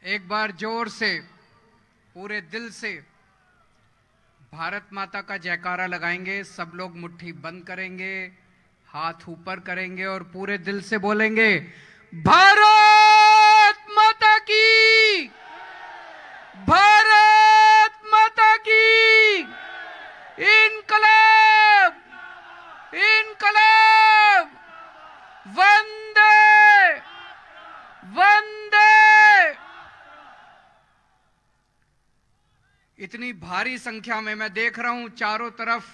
एक बार जोर से पूरे दिल से भारत माता का जयकारा लगाएंगे। सब लोग मुट्ठी बंद करेंगे, हाथ ऊपर करेंगे और पूरे दिल से बोलेंगे, भारत माता की, भारत माता की, इनकलाब, इनकलाब, वंदे वंदे। इतनी भारी संख्या में मैं देख रहा हूं चारों तरफ,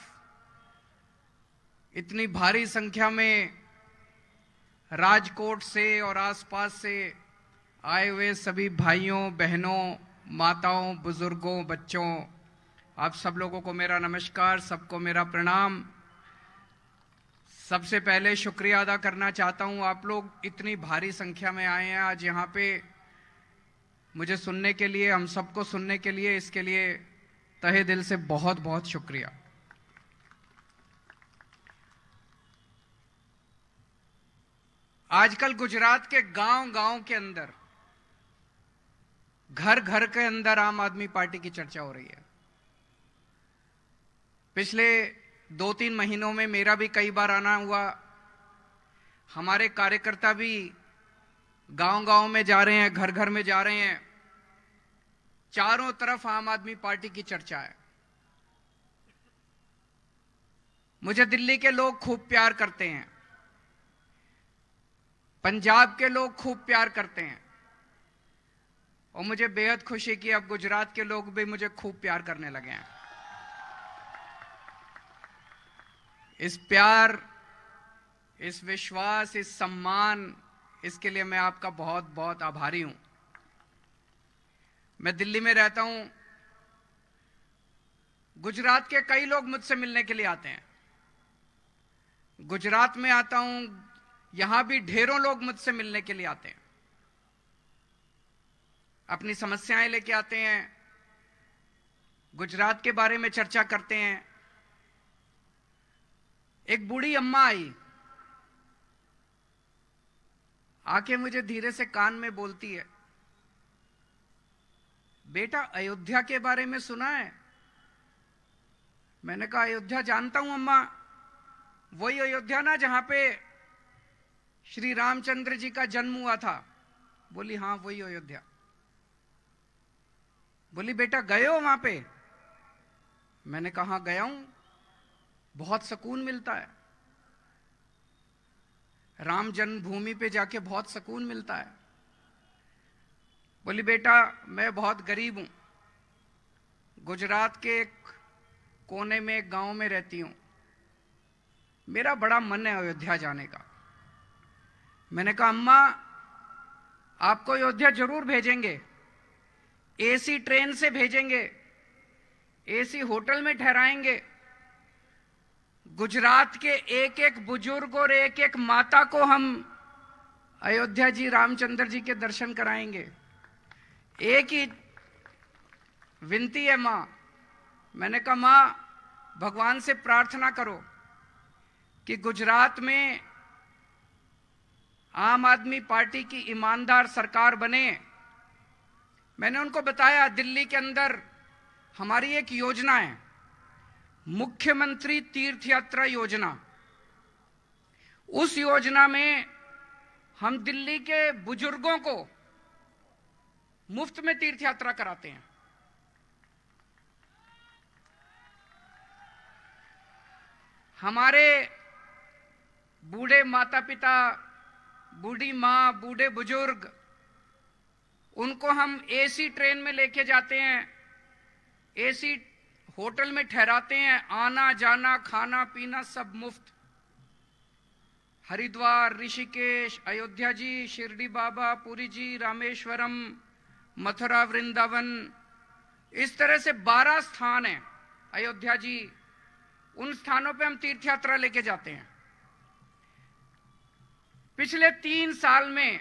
इतनी भारी संख्या में राजकोट से और आसपास से आए हुए सभी भाइयों बहनों, माताओं, बुजुर्गों, बच्चों, आप सब लोगों को मेरा नमस्कार, सबको मेरा प्रणाम। सबसे पहले शुक्रिया अदा करना चाहता हूं, आप लोग इतनी भारी संख्या में आए हैं आज यहाँ पे मुझे सुनने के लिए, हम सबको सुनने के लिए। इसके लिए तहे दिल से बहुत बहुत शुक्रिया। आजकल गुजरात के गांव-गांव के अंदर, घर-घर के अंदर आम आदमी पार्टी की चर्चा हो रही है। पिछले 2-3 महीनों में मेरा भी कई बार आना हुआ। हमारे कार्यकर्ता भी गांव-गांव में जा रहे हैं, घर-घर में जा रहे हैं। चारों तरफ आम आदमी पार्टी की चर्चा है। मुझे दिल्ली के लोग खूब प्यार करते हैं, पंजाब के लोग खूब प्यार करते हैं और मुझे बेहद खुशी कि अब गुजरात के लोग भी मुझे खूब प्यार करने लगे हैं। इस प्यार, इस विश्वास, इस सम्मान, इसके लिए मैं आपका बहुत बहुत आभारी हूं। मैं दिल्ली में रहता हूं, गुजरात के कई लोग मुझसे मिलने के लिए आते हैं। गुजरात में आता हूं, यहां भी ढेरों लोग मुझसे मिलने के लिए आते हैं, अपनी समस्याएं लेके आते हैं, गुजरात के बारे में चर्चा करते हैं। एक बूढ़ी अम्मा आई, आके मुझे धीरे से कान में बोलती है, बेटा अयोध्या के बारे में सुना है? मैंने कहा अयोध्या जानता हूं अम्मा, वही अयोध्या ना जहां पे श्री रामचंद्र जी का जन्म हुआ था? बोली हां वही अयोध्या। बोली बेटा गए हो वहां पे? मैंने कहा गया हूं, बहुत सुकून मिलता है, राम जन्मभूमि पे जाके बहुत सुकून मिलता है। बोली बेटा मैं बहुत गरीब हूं, गुजरात के एक कोने में एक गांव में रहती हूं, मेरा बड़ा मन है अयोध्या जाने का। मैंने कहा अम्मा आपको अयोध्या जरूर भेजेंगे, एसी ट्रेन से भेजेंगे, एसी होटल में ठहराएंगे, गुजरात के एक एक बुजुर्ग और एक एक माता को हम अयोध्या जी रामचंद्र जी के दर्शन कराएंगे। एक ही विनती है मां, मैंने कहा मां भगवान से प्रार्थना करो कि गुजरात में आम आदमी पार्टी की ईमानदार सरकार बने। मैंने उनको बताया दिल्ली के अंदर हमारी एक योजना है, मुख्यमंत्री तीर्थ यात्रा योजना। उस योजना में हम दिल्ली के बुजुर्गों को मुफ्त में तीर्थ यात्रा कराते हैं। हमारे बूढ़े माता पिता, बूढ़ी मां, बूढ़े बुजुर्ग, उनको हम एसी ट्रेन में लेके जाते हैं, एसी होटल में ठहराते हैं, आना जाना खाना पीना सब मुफ्त। हरिद्वार, ऋषिकेश, अयोध्या जी, शिरडी बाबा, पुरी जी, रामेश्वरम, मथुरा, वृंदावन, इस तरह से 12 स्थान हैं अयोध्या जी। उन स्थानों पे हम तीर्थ यात्रा लेके जाते हैं। पिछले 3 साल में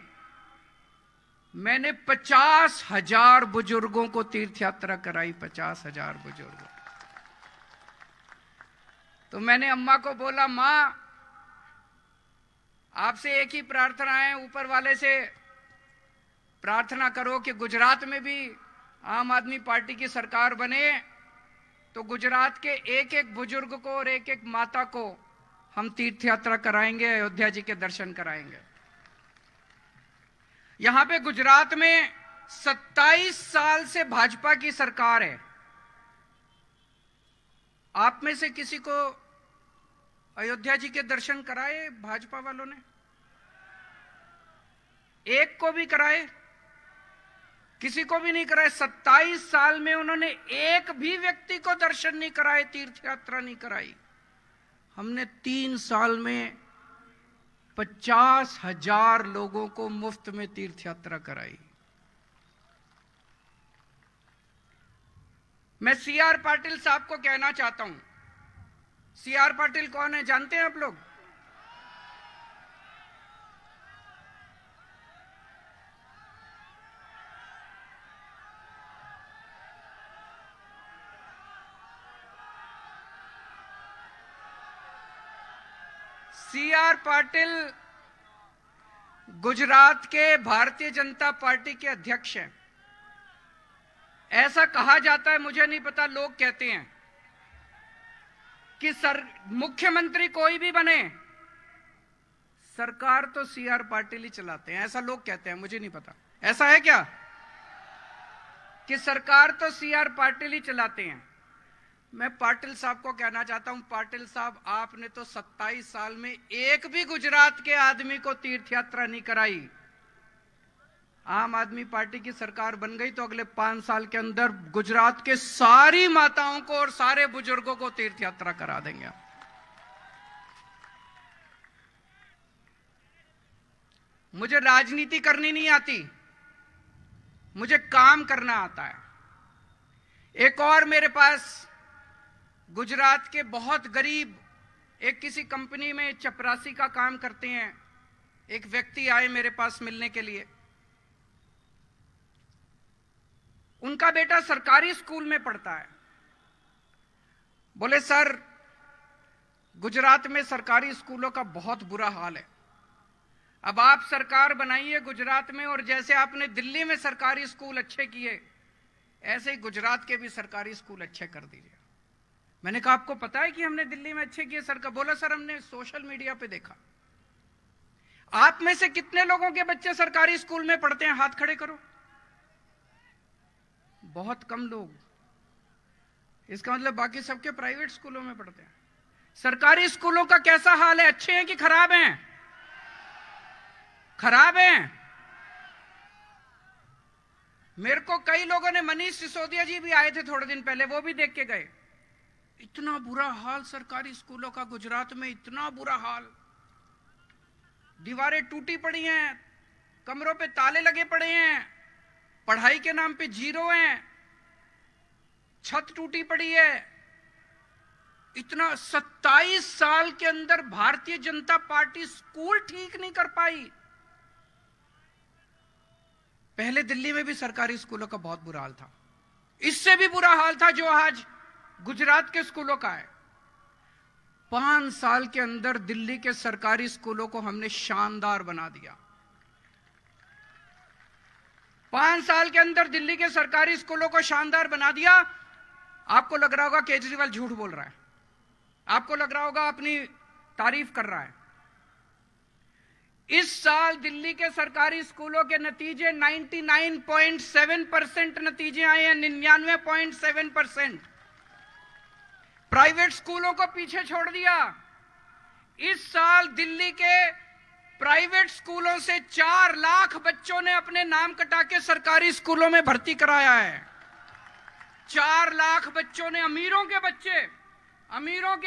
मैंने 50,000 बुजुर्गों को तीर्थ यात्रा कराई, 50,000 बुजुर्गों। तो मैंने अम्मा को बोला मां आपसे एक ही प्रार्थना है ऊपर वाले से प्रार्थना करो कि गुजरात में भी आम आदमी पार्टी की सरकार बने तो गुजरात के एक एक बुजुर्ग को और एक एक माता को हम तीर्थ यात्रा कराएंगे, अयोध्या जी के दर्शन कराएंगे। यहां पे गुजरात में 27 साल से भाजपा की सरकार है। आप में से किसी को अयोध्या जी के दर्शन कराए भाजपा वालों ने? एक को भी कराए? किसी को भी नहीं कराए। 27 साल में उन्होंने एक भी व्यक्ति को दर्शन नहीं कराए, तीर्थ यात्रा नहीं कराई। हमने 3 साल में 50,000 लोगों को मुफ्त में तीर्थ यात्रा कराई। मैं सीआर पाटिल साहब को कहना चाहता हूं। सीआर पाटिल कौन है जानते हैं आप लोग? सीआर पाटिल गुजरात के भारतीय जनता पार्टी के अध्यक्ष हैं। ऐसा कहा जाता है, मुझे नहीं पता, लोग कहते हैं कि मुख्यमंत्री कोई भी बने, सरकार तो सीआर पाटिल ही चलाते हैं। ऐसा लोग कहते हैं, मुझे नहीं पता ऐसा है क्या कि सरकार तो सीआर पाटिल ही चलाते हैं। मैं पाटिल साहब को कहना चाहता हूं, पाटिल साहब आपने तो 27 साल में एक भी गुजरात के आदमी को तीर्थ यात्रा नहीं कराई। आम आदमी पार्टी की सरकार बन गई तो अगले 5 साल के अंदर गुजरात के सारी माताओं को और सारे बुजुर्गों को तीर्थ यात्रा करा देंगे। मुझे राजनीति करनी नहीं आती, मुझे काम करना आता है। एक और मेरे पास गुजरात के बहुत गरीब एक किसी कंपनी में चपरासी का काम करते हैं, एक व्यक्ति आए मेरे पास मिलने के लिए। उनका बेटा सरकारी स्कूल में पढ़ता है। बोले सर, गुजरात में सरकारी स्कूलों का बहुत बुरा हाल है। अब आप सरकार बनाइए गुजरात में, और जैसे आपने दिल्ली में सरकारी स्कूल अच्छे किए, ऐसे ही गुजरात के भी सरकारी स्कूल अच्छे कर दीजिए। मैंने कहा आपको पता है कि हमने दिल्ली में अच्छे किए सरकार? बोला सर हमने सोशल मीडिया पे देखा। आप में से कितने लोगों के बच्चे सरकारी स्कूल में पढ़ते हैं? हाथ खड़े करो। बहुत कम लोग। इसका मतलब बाकी सबके प्राइवेट स्कूलों में पढ़ते हैं। सरकारी स्कूलों का कैसा हाल है? अच्छे हैं कि खराब हैं? खराब हैं। मेरे को कई लोगों ने, मनीष सिसोदिया जी भी आए थे थोड़े दिन पहले, वो भी देख के गए। इतना बुरा हाल सरकारी स्कूलों का गुजरात में, इतना बुरा हाल। दीवारें टूटी पड़ी हैं, कमरों पे ताले लगे पड़े हैं, पढ़ाई के नाम पे 0 हैं, छत टूटी पड़ी है। इतना 27 साल के अंदर भारतीय जनता पार्टी स्कूल ठीक नहीं कर पाई। पहले दिल्ली में भी सरकारी स्कूलों का बहुत बुरा हाल था, इससे भी बुरा हाल था जो आज गुजरात के स्कूलों का है। 5 साल के अंदर दिल्ली के सरकारी स्कूलों को हमने शानदार बना दिया। 5 साल के अंदर दिल्ली के सरकारी स्कूलों को शानदार बना दिया। आपको लग रहा होगा केजरीवाल झूठ बोल रहा है, आपको लग रहा होगा अपनी तारीफ कर रहा है। इस साल दिल्ली के सरकारी स्कूलों के नतीजे 99.7% नतीजे आए हैं, 99.7%। प्राइवेट स्कूलों को पीछे छोड़ दिया। इस साल दिल्ली के प्राइवेट स्कूलों से 4 लाख बच्चों ने अपने नाम कटा के सरकारी स्कूलों में भर्ती कराया है। 4 लाख बच्चों ने, अमीरों के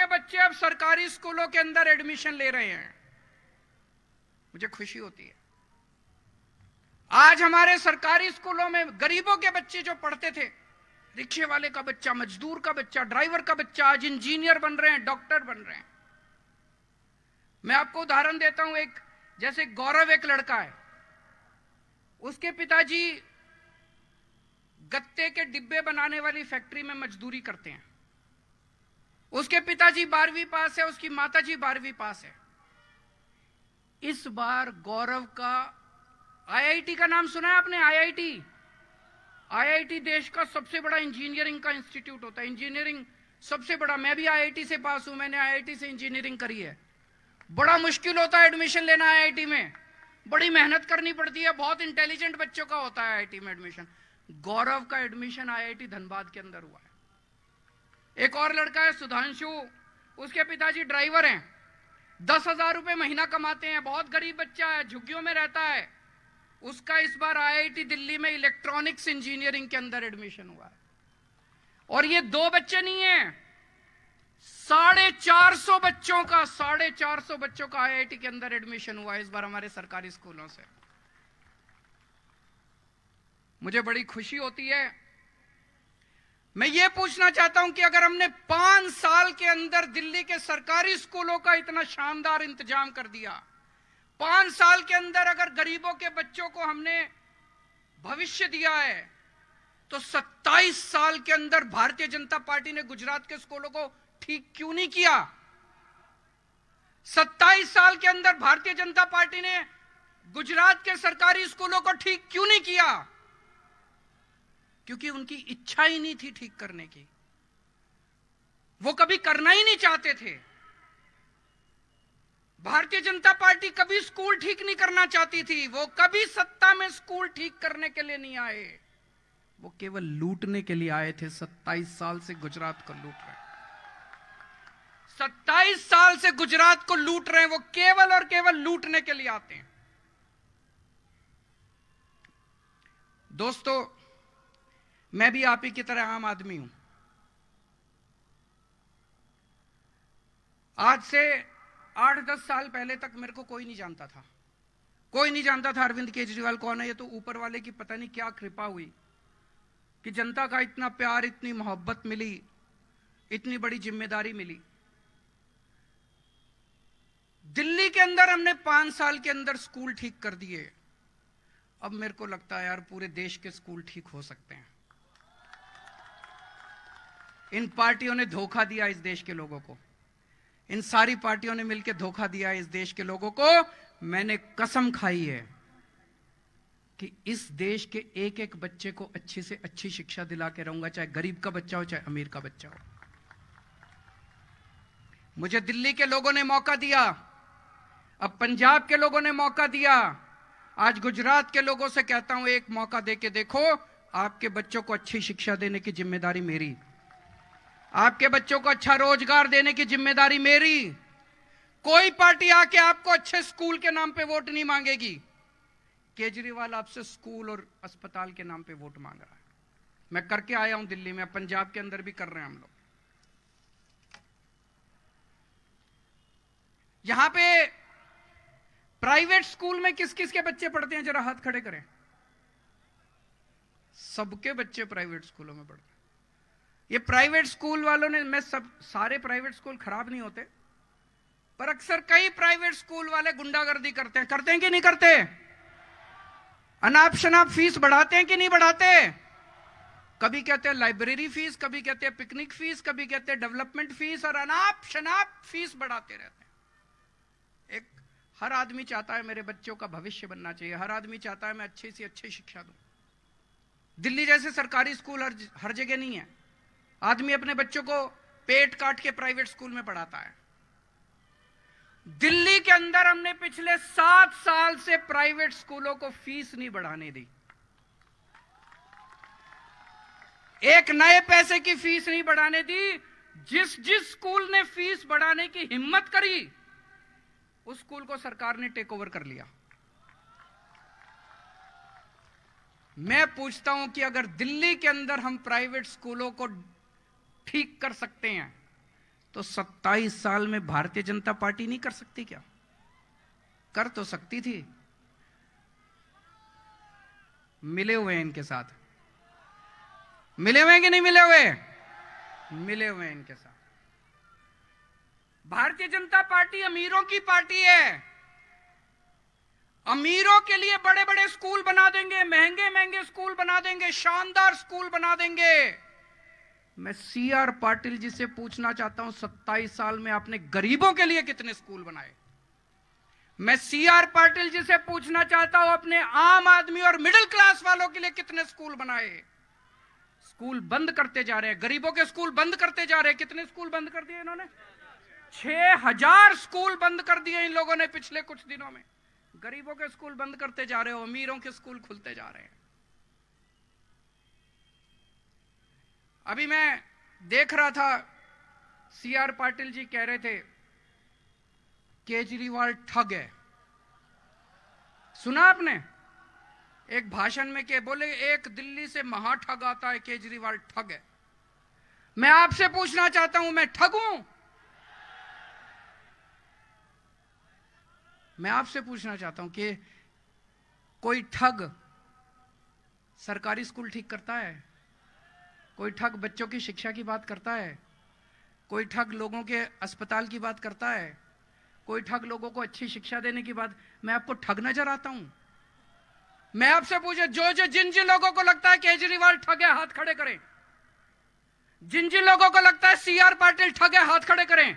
बच्चे अब सरकारी स्कूलों के अंदर एडमिशन ले रहे हैं। मुझे खुशी होती है। आज हमारे सरकारी स्कूलों में गरीबों के बच्चे जो पढ़ते थे, रिक्शे वाले का बच्चा, मजदूर का बच्चा, ड्राइवर का बच्चा, आज इंजीनियर बन रहे हैं, डॉक्टर बन रहे हैं। मैं आपको उदाहरण देता हूं। एक जैसे गौरव एक लड़का है, उसके पिताजी गत्ते के डिब्बे बनाने वाली फैक्ट्री में मजदूरी करते हैं। उसके पिताजी 12वीं पास है, उसकी माताजी 12वीं पास है। इस बार गौरव का आईआईटी का नाम सुना है आपने? आईआईटी, आईआईटी देश का सबसे बड़ा इंजीनियरिंग का इंस्टीट्यूट होता है। इंजीनियरिंग सबसे बड़ा, मैं भी आईआईटी से पास हूं, मैंने आईआईटी से इंजीनियरिंग करी है। बड़ा मुश्किल होता है एडमिशन लेना आईआईटी में, बड़ी मेहनत करनी पड़ती है, बहुत इंटेलिजेंट बच्चों का होता है आईआईटी में एडमिशन। गौरव का एडमिशन आईआईटी धनबाद के अंदर हुआ है। एक और लड़का है सुधांशु, उसके पिताजी ड्राइवर हैं, 10,000 रुपए महीना कमाते हैं, बहुत गरीब बच्चा है, झुग्गियों में रहता है। उसका इस बार आईआईटी दिल्ली में इलेक्ट्रॉनिक्स इंजीनियरिंग के अंदर एडमिशन हुआ है। और ये 2 बच्चे नहीं है, 450 बच्चों का, 450 बच्चों का आईआईटी के अंदर एडमिशन हुआ है इस बार हमारे सरकारी स्कूलों से। मुझे बड़ी खुशी होती है। मैं ये पूछना चाहता हूं कि अगर हमने 5 साल के अंदर दिल्ली के सरकारी स्कूलों का इतना शानदार इंतजाम कर दिया, 5 साल के अंदर अगर गरीबों के बच्चों को हमने भविष्य दिया है, तो 27 साल के अंदर भारतीय जनता पार्टी ने गुजरात के स्कूलों को ठीक क्यों नहीं किया? 27 साल के अंदर भारतीय जनता पार्टी ने गुजरात के सरकारी स्कूलों को ठीक क्यों नहीं किया? क्योंकि उनकी इच्छा ही नहीं थी ठीक करने की, वो कभी करना ही नहीं चाहते थे। भारतीय जनता पार्टी कभी स्कूल ठीक नहीं करना चाहती थी, वो कभी सत्ता में स्कूल ठीक करने के लिए नहीं आए, वो केवल लूटने के लिए आए थे। 27 साल से गुजरात को लूट रहे हैं, 27 साल से गुजरात को लूट रहे हैं, वो केवल और केवल लूटने के लिए आते हैं। दोस्तों, मैं भी आप ही की तरह आम आदमी हूं। आज से 8-10 साल पहले तक मेरे को कोई नहीं जानता था, कोई नहीं जानता था अरविंद केजरीवाल कौन है। ये तो ऊपर वाले की पता नहीं क्या कृपा हुई कि जनता का इतना प्यार, इतनी मोहब्बत मिली, इतनी बड़ी जिम्मेदारी मिली। दिल्ली के अंदर हमने 5 साल के अंदर स्कूल ठीक कर दिए। अब मेरे को लगता है यार पूरे देश के स्कूल ठीक हो सकते हैं। इन पार्टियों ने धोखा दिया इस देश के लोगों को, इन सारी पार्टियों ने मिलकर धोखा दिया इस देश के लोगों को। मैंने कसम खाई है कि इस देश के एक एक बच्चे को अच्छी से अच्छी शिक्षा दिला के रहूंगा, चाहे गरीब का बच्चा हो चाहे अमीर का बच्चा हो। मुझे दिल्ली के लोगों ने मौका दिया, अब पंजाब के लोगों ने मौका दिया, आज गुजरात के लोगों से कहता हूं एक मौका देके देखो। आपके बच्चों को अच्छी शिक्षा देने की जिम्मेदारी मेरी, आपके बच्चों को अच्छा रोजगार देने की जिम्मेदारी मेरी। कोई पार्टी आके आपको अच्छे स्कूल के नाम पे वोट नहीं मांगेगी। केजरीवाल आपसे स्कूल और अस्पताल के नाम पे वोट मांग रहा है। मैं करके आया हूं दिल्ली में, पंजाब के अंदर भी कर रहे हैं हम लोग। यहां पे प्राइवेट स्कूल में किस किस के बच्चे पढ़ते हैं, जरा हाथ खड़े करें। सबके बच्चे प्राइवेट स्कूलों में पढ़ते हैं। ये प्राइवेट स्कूल वालों ने, मैं सब सारे प्राइवेट स्कूल खराब नहीं होते, पर अक्सर कई प्राइवेट स्कूल वाले गुंडागर्दी करते हैं कि नहीं करते? अनाप शनाप फीस बढ़ाते हैं कि नहीं बढ़ाते? कभी कहते हैं लाइब्रेरी फीस, कभी कहते हैं पिकनिक फीस, कभी कहते हैं डेवलपमेंट फीस, और अनाप शनाप फीस बढ़ाते रहते हैं। एक हर आदमी चाहता है मेरे बच्चों का भविष्य बनना चाहिए, हर आदमी चाहता है मैं अच्छी से अच्छी शिक्षा दूं। दिल्ली जैसे सरकारी स्कूल हर जगह नहीं है। आदमी अपने बच्चों को पेट काट के प्राइवेट स्कूल में पढ़ाता है। दिल्ली के अंदर हमने पिछले 7 साल से प्राइवेट स्कूलों को फीस नहीं बढ़ाने दी, एक नए पैसे की फीस नहीं बढ़ाने दी। जिस जिस स्कूल ने फीस बढ़ाने की हिम्मत करी, उस स्कूल को सरकार ने टेक ओवर कर लिया। मैं पूछता हूं कि अगर दिल्ली के अंदर हम प्राइवेट स्कूलों को ठीक कर सकते हैं, तो 27 साल में भारतीय जनता पार्टी नहीं कर सकती क्या? कर तो सकती थी। मिले हुए हैं इनके साथ, मिले हुए हैं कि नहीं मिले हुए? मिले हुए हैं इनके साथ। भारतीय जनता पार्टी अमीरों की पार्टी है। अमीरों के लिए बड़े बड़े स्कूल बना देंगे, महंगे महंगे स्कूल बना देंगे, शानदार स्कूल बना देंगे। मैं सीआर पाटिल जी से पूछना चाहता हूं, 27 साल में आपने गरीबों के लिए कितने स्कूल बनाए? मैं सीआर पाटिल जी से पूछना चाहता हूं, अपने आम आदमी और मिडिल क्लास वालों के लिए कितने स्कूल बनाए? स्कूल बंद करते जा रहे हैं, गरीबों के स्कूल बंद करते जा रहे हैं। कितने स्कूल बंद कर दिए इन्होंने? 6000 स्कूल बंद कर दिए इन लोगों ने पिछले कुछ दिनों में। गरीबों के स्कूल बंद करते जा रहे हो, अमीरों के स्कूल खुलते जा रहे हैं। अभी मैं देख रहा था, सीआर पाटिल जी कह रहे थे केजरीवाल ठग है। सुना आपने? एक भाषण में के बोले एक दिल्ली से महाठग आता है, केजरीवाल ठग है। मैं आपसे पूछना चाहता हूं, मैं ठग हूं? मैं आपसे पूछना चाहता हूं कि कोई ठग सरकारी स्कूल ठीक करता है? कोई ठग बच्चों की शिक्षा की बात करता है? कोई ठग लोगों के अस्पताल की बात करता है? कोई ठग लोगों को अच्छी शिक्षा देने की बात? मैं आपको ठग नजर आता हूं? मैं आपसे पूछे, जिन जिन लोगों को लगता है केजरीवाल ठग है, हाथ खड़े करें। जिन जिन लोगों को लगता है सीआर पाटिल ठग है, हाथ खड़े करें।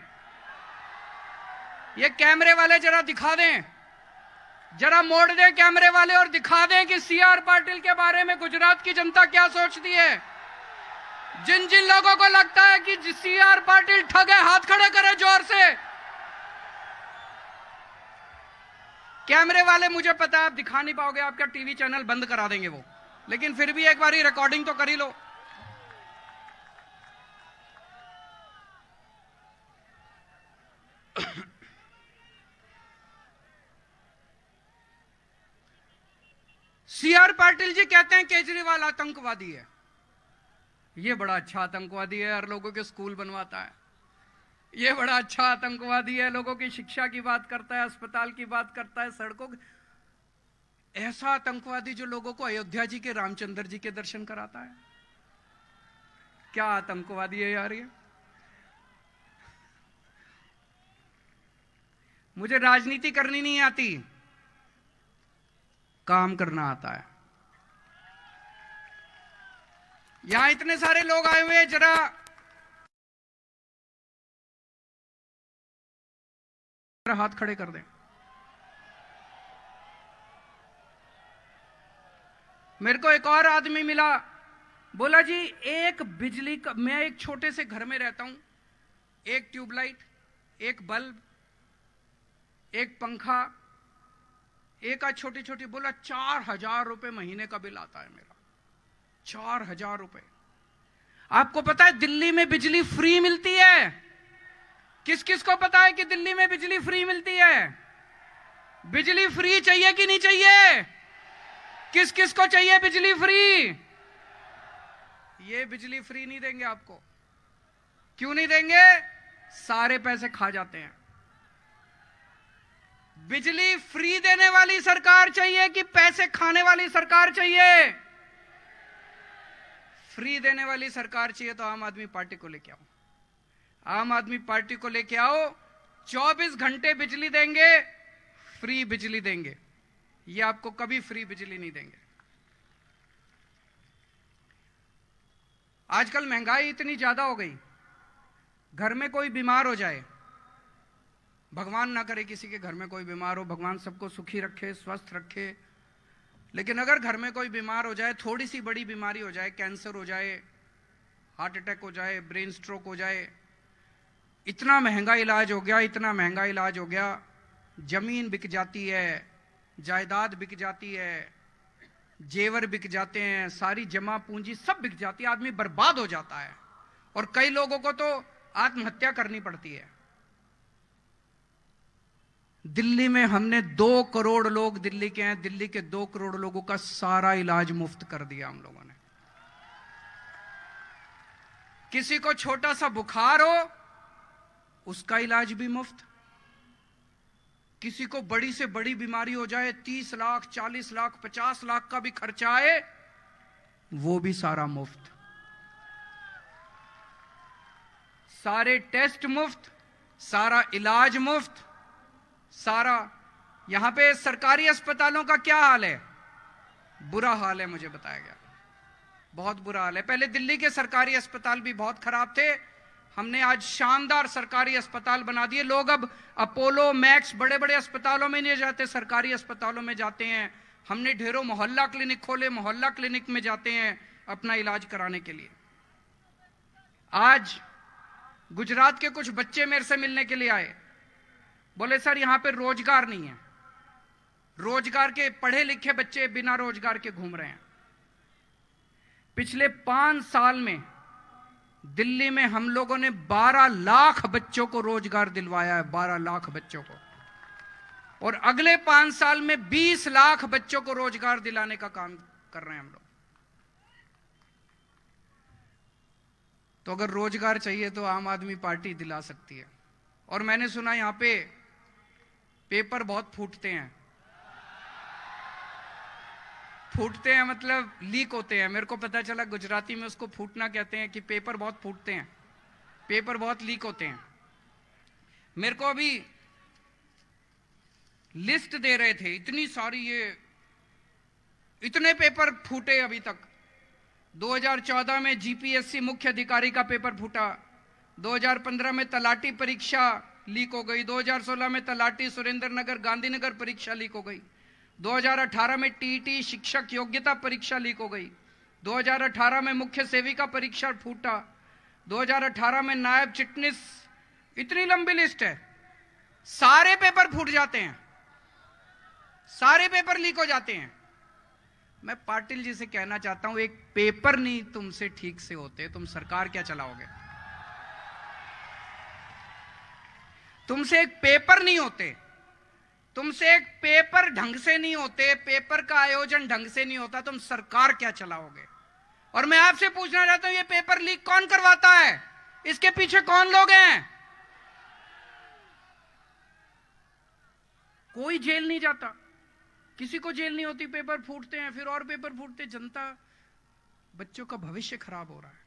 ये कैमरे वाले जरा दिखा दें, जरा मोड़ दें कैमरे वाले और दिखा दें कि सीआर पाटिल के बारे में गुजरात की जनता क्या सोचती है। जिन जिन लोगों को लगता है कि सीआर पाटिल ठग है, हाथ खड़े करें जोर से। कैमरे वाले, मुझे पता है आप दिखा नहीं पाओगे, आपका टीवी चैनल बंद करा देंगे वो, लेकिन फिर भी एक बारी रिकॉर्डिंग तो कर ही लो। सीआर पाटिल जी कहते हैं केजरीवाल आतंकवादी है। ये बड़ा अच्छा आतंकवादी है, हर लोगों के स्कूल बनवाता है। ये बड़ा अच्छा आतंकवादी है, लोगों की शिक्षा की बात करता है, अस्पताल की बात करता है, सड़कों की। ऐसा आतंकवादी जो लोगों को अयोध्या जी के रामचंद्र जी के दर्शन कराता है। क्या आतंकवादी है यार ये? मुझे राजनीति करनी नहीं आती, काम करना आता है। यहां इतने सारे लोग आए हुए हैं, जरा हाथ खड़े कर दें। मेरे को एक और आदमी मिला, बोला जी एक बिजली का, मैं एक छोटे से घर में रहता हूं, एक ट्यूबलाइट, एक बल्ब, एक पंखा, एक आज छोटी छोटी, बोला 4000 रुपए महीने का बिल आता है मेरा। 4000 रुपए। आपको पता है दिल्ली में बिजली फ्री मिलती है? किस किस को पता है कि दिल्ली में बिजली फ्री मिलती है? बिजली फ्री चाहिए कि नहीं चाहिए? किस किस को चाहिए बिजली फ्री? ये बिजली फ्री नहीं देंगे आपको। क्यों नहीं देंगे? सारे पैसे खा जाते हैं। बिजली फ्री देने वाली सरकार चाहिए कि पैसे खाने वाली सरकार चाहिए? फ्री देने वाली सरकार चाहिए तो आम आदमी पार्टी को लेके आओ। आम आदमी पार्टी को लेके आओ, 24 घंटे बिजली देंगे, फ्री बिजली देंगे। ये आपको कभी फ्री बिजली नहीं देंगे। आजकल महंगाई इतनी ज्यादा हो गई, घर में कोई बीमार हो जाए, भगवान ना करे किसी के घर में कोई बीमार हो, भगवान सबको सुखी रखे, स्वस्थ रखे, लेकिन अगर घर में कोई बीमार हो जाए, थोड़ी सी बड़ी बीमारी हो जाए, कैंसर हो जाए, हार्ट अटैक हो जाए, ब्रेन स्ट्रोक हो जाए, इतना महंगा इलाज हो गया, इतना महंगा इलाज हो गया, जमीन बिक जाती है, जायदाद बिक जाती है, जेवर बिक जाते हैं, सारी जमा पूंजी सब बिक जाती है, आदमी बर्बाद हो जाता है। और कई लोगों को तो आत्महत्या करनी पड़ती है। दिल्ली में हमने 2 करोड़ लोग दिल्ली के हैं, दिल्ली के 2 करोड़ लोगों का सारा इलाज मुफ्त कर दिया हम लोगों ने। किसी को छोटा सा बुखार हो, उसका इलाज भी मुफ्त। किसी को बड़ी से बड़ी बीमारी हो जाए, 30 लाख, 40 लाख, 50 लाख का भी खर्चा आए, वो भी सारा मुफ्त। सारे टेस्ट मुफ्त, सारा इलाज मुफ्त, सारा। यहां पे सरकारी अस्पतालों का क्या हाल है? बुरा हाल है, मुझे बताया गया, बहुत बुरा हाल है। पहले दिल्ली के सरकारी अस्पताल भी बहुत खराब थे, हमने आज शानदार सरकारी अस्पताल बना दिए। लोग अब अपोलो, मैक्स, बड़े बड़े अस्पतालों में नहीं जाते, सरकारी अस्पतालों में जाते हैं। हमने ढेरों मोहल्ला क्लिनिक खोले, मोहल्ला क्लिनिक में जाते हैं अपना इलाज कराने के लिए। आज गुजरात के कुछ बच्चे मेरे से मिलने के लिए आए, बोले सर यहां पे रोजगार नहीं है, रोजगार के पढ़े लिखे बच्चे बिना रोजगार के घूम रहे हैं। पिछले 5 साल में दिल्ली में हम लोगों ने 12 लाख बच्चों को रोजगार दिलवाया है, 12 लाख बच्चों को, और अगले 5 साल में 20 लाख बच्चों को रोजगार दिलाने का काम कर रहे हैं हम लोग। तो अगर रोजगार चाहिए तो आम आदमी पार्टी दिला सकती है। और मैंने सुना यहां पे पेपर बहुत फूटते हैं, फूटते हैं मतलब लीक होते हैं। मेरे को पता चला गुजराती में उसको फूटना कहते हैं, कि पेपर बहुत फूटते हैं, पेपर बहुत लीक होते हैं। मेरे को अभी लिस्ट दे रहे थे, इतनी सारी, ये इतने पेपर फूटे अभी तक। 2014 में जीपीएससी मुख्य अधिकारी का पेपर फूटा, 2015 में तलाटी परीक्षा लीक हो गई, 2016 में तलाटी सुरेंद्रनगर गांधीनगर परीक्षा लीक हो गई, 2018 में टीईटी शिक्षक योग्यता परीक्षा लीक हो गई, 2018 में मुख्य सेविका परीक्षा फूटा, 2018 में नायब चिटनीस, इतनी लंबी लिस्ट है। सारे पेपर फूट जाते हैं, सारे पेपर लीक हो जाते हैं। मैं पाटिल जी से कहना चाहता हूं, एक पेपर नहीं तुमसे ठीक से होते, तुम सरकार क्या चलाओगे? तुमसे एक पेपर नहीं होते, तुमसे एक पेपर ढंग से नहीं होते, पेपर का आयोजन ढंग से नहीं होता, तुम सरकार क्या चलाओगे? और मैं आपसे पूछना चाहता हूं, ये पेपर लीक कौन करवाता है? इसके पीछे कौन लोग हैं? कोई जेल नहीं जाता, किसी को जेल नहीं होती, पेपर फूटते हैं, फिर और पेपर फूटते। जनता, बच्चों का भविष्य खराब हो रहा है,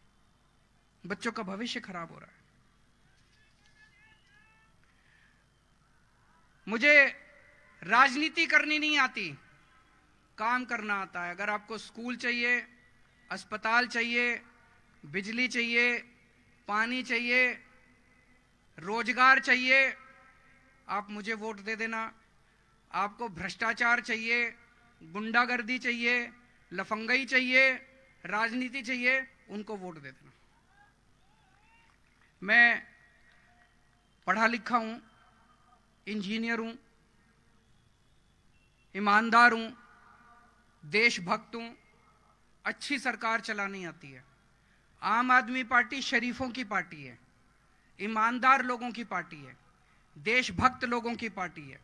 बच्चों का भविष्य खराब हो रहा है। मुझे राजनीति करनी नहीं आती, काम करना आता है। अगर आपको स्कूल चाहिए, अस्पताल चाहिए, बिजली चाहिए, पानी चाहिए, रोजगार चाहिए, आप मुझे वोट दे देना। आपको भ्रष्टाचार चाहिए, गुंडागर्दी चाहिए, लफंगई चाहिए, राजनीति चाहिए, उनको वोट दे देना। मैं पढ़ा लिखा हूं, इंजीनियर हूं, ईमानदार हूं, देशभक्त हूं, अच्छी सरकार चलानी आती है। आम आदमी पार्टी शरीफों की पार्टी है, ईमानदार लोगों की पार्टी है, देशभक्त लोगों की पार्टी है।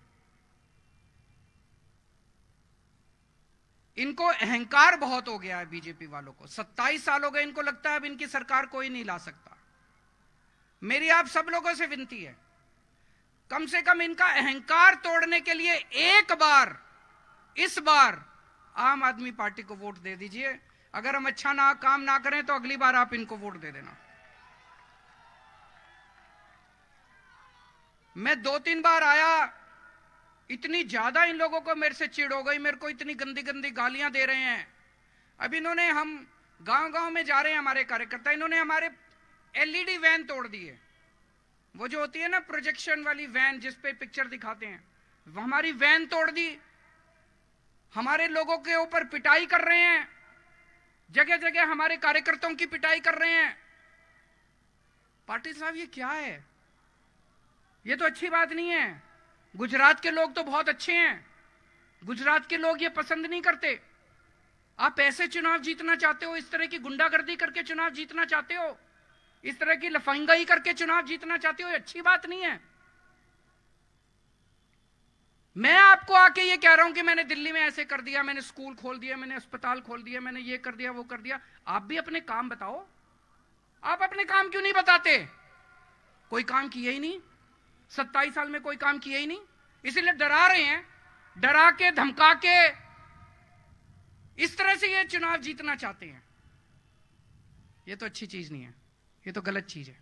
इनको अहंकार बहुत हो गया है बीजेपी वालों को। 27 साल हो गए, इनको लगता है अब इनकी सरकार कोई नहीं ला सकता। मेरी आप सब लोगों से विनती है, कम से कम इनका अहंकार तोड़ने के लिए एक बार, इस बार आम आदमी पार्टी को वोट दे दीजिए। अगर हम अच्छा काम ना करें तो अगली बार आप इनको वोट दे देना। मैं 2-3 बार आया, इतनी ज्यादा इन लोगों को मेरे से चिढ़ हो गई, मेरे को इतनी गंदी गंदी गालियां दे रहे हैं। अब इन्होंने, हम गांव गांव में जा रहे हैं हमारे कार्यकर्ता, इन्होंने हमारे एलईडी वैन तोड़ दी है। वो जो होती है ना प्रोजेक्शन वाली वैन जिस पे पिक्चर दिखाते हैं, वो हमारी वैन तोड़ दी। हमारे लोगों के ऊपर पिटाई कर रहे हैं, जगह जगह हमारे कार्यकर्ताओं की पिटाई कर रहे हैं। पाटिल साहब ये क्या है? ये तो अच्छी बात नहीं है। गुजरात के लोग तो बहुत अच्छे हैं, गुजरात के लोग ये पसंद नहीं करते। आप ऐसे चुनाव जीतना चाहते हो, इस तरह की गुंडागर्दी करके चुनाव जीतना चाहते हो, इस तरह की लफंगाई करके चुनाव जीतना चाहते हो, ये अच्छी बात नहीं है। मैं आपको आके ये कह रहा हूं कि मैंने दिल्ली में ऐसे कर दिया, मैंने स्कूल खोल दिया, मैंने अस्पताल खोल दिया, मैंने ये कर दिया, वो कर दिया। आप भी अपने काम बताओ। आप अपने काम क्यों नहीं बताते? कोई काम किया ही नहीं, 27 साल में कोई काम किया ही नहीं, इसीलिए डरा रहे हैं। डरा के, धमका के, इस तरह से ये चुनाव जीतना चाहते हैं। ये तो अच्छी चीज नहीं है, ये तो गलत चीज है।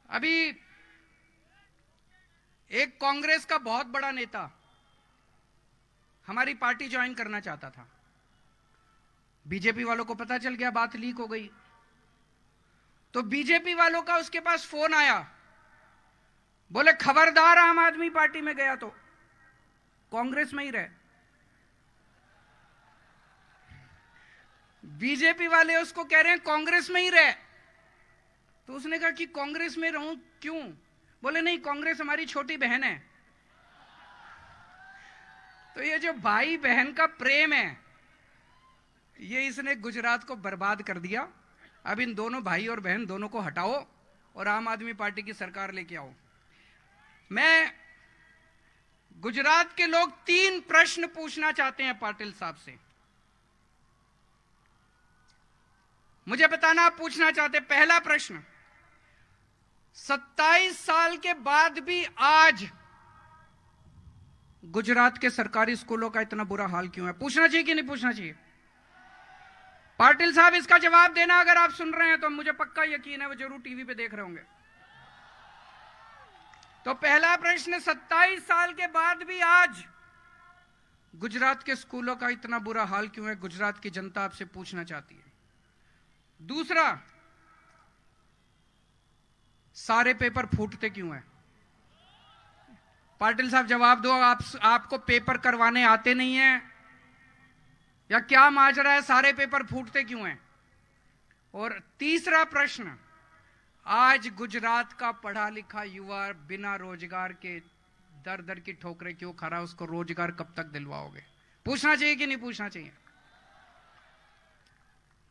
अभी एक कांग्रेस का बहुत बड़ा नेता हमारी पार्टी ज्वाइन करना चाहता था, बीजेपी वालों को पता चल गया, बात लीक हो गई। तो बीजेपी वालों का उसके पास फोन आया, बोले खबरदार आम आदमी पार्टी में गया तो कांग्रेस में ही रहे। बीजेपी वाले उसको कह रहे हैं कांग्रेस में ही रहे। तो उसने कहा कि कांग्रेस में रहूं क्यों? बोले नहीं, कांग्रेस हमारी छोटी बहन है। तो ये जो भाई बहन का प्रेम है, ये इसने गुजरात को बर्बाद कर दिया। अब इन दोनों भाई और बहन दोनों को हटाओ और आम आदमी पार्टी की सरकार लेके आओ। मैं गुजरात के लोग 3 प्रश्न पूछना चाहते हैं पाटिल साहब से। मुझे बताना आप पूछना चाहते। पहला प्रश्न, 27 साल के बाद भी आज गुजरात के सरकारी स्कूलों का इतना बुरा हाल क्यों है? पूछना चाहिए कि नहीं पूछना चाहिए? पाटिल साहब इसका जवाब देना। अगर आप सुन रहे हैं तो मुझे पक्का यकीन है वो जरूर टीवी पे देख रहे होंगे। तो पहला प्रश्न, 27 साल के बाद भी आज गुजरात के स्कूलों का इतना बुरा हाल क्यों है? गुजरात की जनता आपसे पूछना चाहती है। दूसरा, सारे पेपर फूटते क्यों हैं? पाटिल साहब जवाब दो। आपको पेपर करवाने आते नहीं हैं या क्या माजरा है? सारे पेपर फूटते क्यों हैं? और तीसरा प्रश्न, आज गुजरात का पढ़ा लिखा युवा बिना रोजगार के दर दर की ठोकरें क्यों खा रहा है? उसको रोजगार कब तक दिलवाओगे? पूछना चाहिए कि नहीं पूछना चाहिए?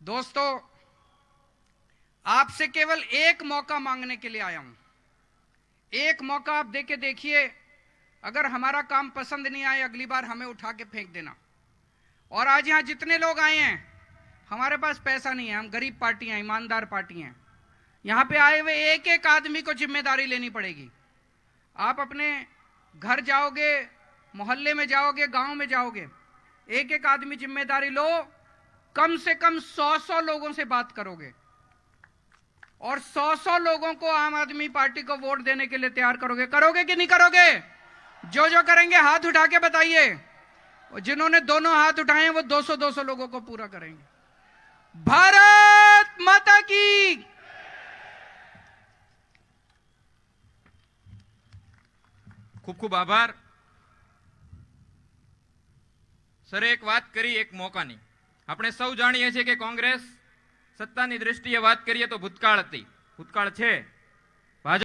दोस्तों, आपसे केवल एक मौका मांगने के लिए आया हूं। एक मौका आप देके देखिए। अगर हमारा काम पसंद नहीं आए, अगली बार हमें उठा के फेंक देना। और आज यहां जितने लोग आए हैं, हमारे पास पैसा नहीं है, हम गरीब पार्टी हैं, ईमानदार पार्टी हैं। यहां पे आए हुए एक एक आदमी को जिम्मेदारी लेनी पड़ेगी। आप अपने घर जाओगे, मोहल्ले में जाओगे, गांव में जाओगे, एक एक आदमी जिम्मेदारी लो। कम से कम 100 लोगों से बात करोगे और 100 लोगों को आम आदमी पार्टी को वोट देने के लिए तैयार करोगे। करोगे कि नहीं करोगे? जो जो करेंगे हाथ उठा के बताइए। जिन्होंने दोनों हाथ उठाए हैं वो 200 लोगों को पूरा करेंगे। भारत माता की। खूब खूब आभार સર। એક વાત કરી એક મોકાની। આપણે સૌ જાણીએ છીએ કે કોંગ્રેસ સત્તાની દ્રષ્ટિએ વાત કરીએ તો ભૂતકાળ હતી, ભૂતકાળ છે।